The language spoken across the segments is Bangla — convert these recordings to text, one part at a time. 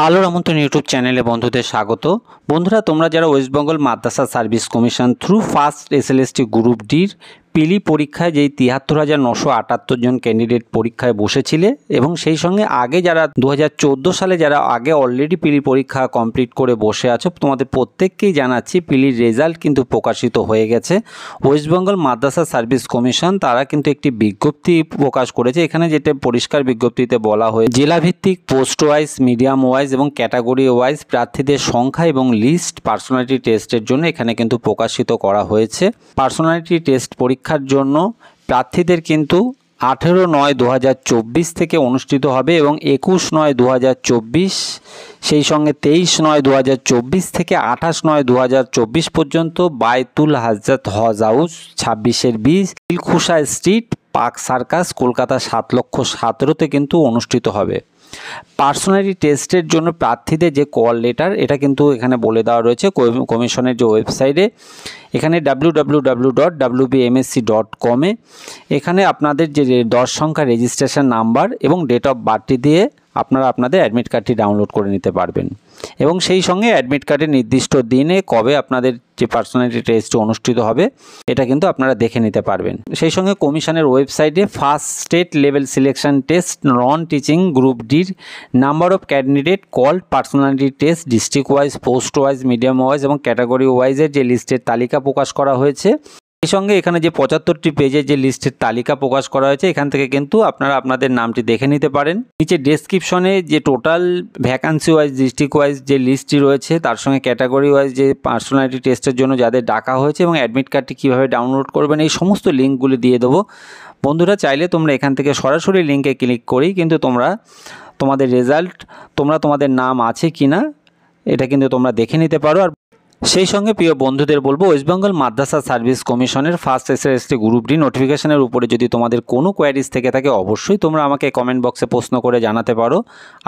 আলোর আমন্ত্রণ ইউটিউব চ্যানেলে বন্ধুদের স্বাগত। বন্ধুরা, তোমরা যারা West Bengal Madrasah service commission through first SLST group ডির পিলি পরীক্ষায় যেই ৭৩,৯৭৮ জন ক্যান্ডিডেট পরীক্ষায় বসেছিলে এবং সেই সঙ্গে আগে যারা 2014 সালে যারা আগে অলরেডি পিলি পরীক্ষা কমপ্লিট করে বসে আছো, তোমাদের প্রত্যেককেই জানাচ্ছি পিলির রেজাল্ট কিন্তু প্রকাশিত হয়ে গেছে। West Bengal Madrasah service commission তারা কিন্তু একটি বিজ্ঞপ্তি প্রকাশ করেছে। এখানে যেটা পরিষ্কার বিজ্ঞপ্তিতে বলা হয়েছে, জেলাভিত্তিক পোস্ট ওয়াইজ, মিডিয়াম ওয়াইজ এবং ক্যাটাগরি ওয়াইজ প্রার্থীদের সংখ্যা এবং লিস্ট পার্সোনালিটি টেস্টের জন্য এখানে কিন্তু প্রকাশিত করা হয়েছে। পার্সোনালিটি টেস্ট পরীক্ষার জন্য প্রার্থীদের কিন্তু 18/9/2024 থেকে অনুষ্ঠিত হবে এবং 21/9/2024 সেই সঙ্গে 23/9/2024 থেকে 28/9/2024 পর্যন্ত Baitul Hazrat Haj house 26/20 Dilkhusha street, park circus, Kolkata 7,17,000-তে কিন্তু অনুষ্ঠিত হবে। পার্সোনালিটি টেস্টের জন্য প্রার্থীদের যে কল লেটার, এটা কিন্তু এখানে বলে দেওয়া রয়েছে কমিশনের যে ওয়েবসাইটে, এখানে www.wbmsc.com এখানে আপনাদের যে 10 সংখ্যা রেজিস্ট্রেশন নাম্বার এবং ডেট অফ বার্থটি দিয়ে আপনারা আপনাদের অ্যাডমিট কার্ডটি ডাউনলোড করে নিতে পারবেন এবং সেই সঙ্গে অ্যাডমিট কার্ডের নির্দিষ্ট দিনে কবে আপনাদের যে পার্সোনালিটি টেস্ট অনুষ্ঠিত হবে এটা কিন্তু আপনারা দেখে নিতে পারবেন। সেই সঙ্গে কমিশনের ওয়েবসাইটে first state level selection test non teaching group ডির number of candidate call personality test district wise, post wise, medium wise এবং ক্যাটাগরি ওয়াইজের যে লিস্টের তালিকা প্রকাশ করা হয়েছে। এই সঙ্গে এখানে যে 75টি পেজের যে লিস্টের তালিকা প্রকাশ করা হয়েছে, এখান থেকে কিন্তু আপনারা আপনাদের নামটি দেখে নিতে পারেন। নিচে ডেসক্রিপশনে যে total vacancy wise, district wise যে লিস্টটি রয়েছে, তার সঙ্গে ক্যাটাগরি ওয়াইজ যে পার্সোনালিটি টেস্টের জন্য যাদের ডাকা হয়েছে এবং অ্যাডমিট কার্ডটি কীভাবে ডাউনলোড করবেন, এই সমস্ত লিঙ্কগুলি দিয়ে দেবো। বন্ধুরা, চাইলে তোমরা এখান থেকে সরাসরি লিঙ্কে ক্লিক করেই কিন্তু তোমরা তোমাদের রেজাল্ট, তোমাদের নাম আছে কি না এটা কিন্তু তোমরা দেখে নিতে পারো। আর সেই সঙ্গে প্রিয় বন্ধুদের বলবো, ওয়েস্ট বেঙ্গল মাদ্রাসা সার্ভিস কমিশনের ফার্স্ট এসএলএসটি গ্রুপ ডি নোটিফিকেশনের উপরে যদি তোমাদের কোনো কোয়ারিজ থেকে থাকে অবশ্যই তোমরা আমাকে কমেন্ট বক্সে প্রশ্ন করে জানাতে পারো।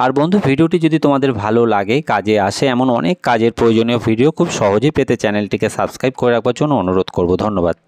আর বন্ধু, ভিডিওটি যদি তোমাদের ভালো লাগে, কাজে আসে, এমন অনেক কাজের প্রয়োজনীয় ভিডিও খুব সহজেই পেতে চ্যানেলটিকে সাবস্ক্রাইব করে রাখবার জন্য অনুরোধ করব। ধন্যবাদ।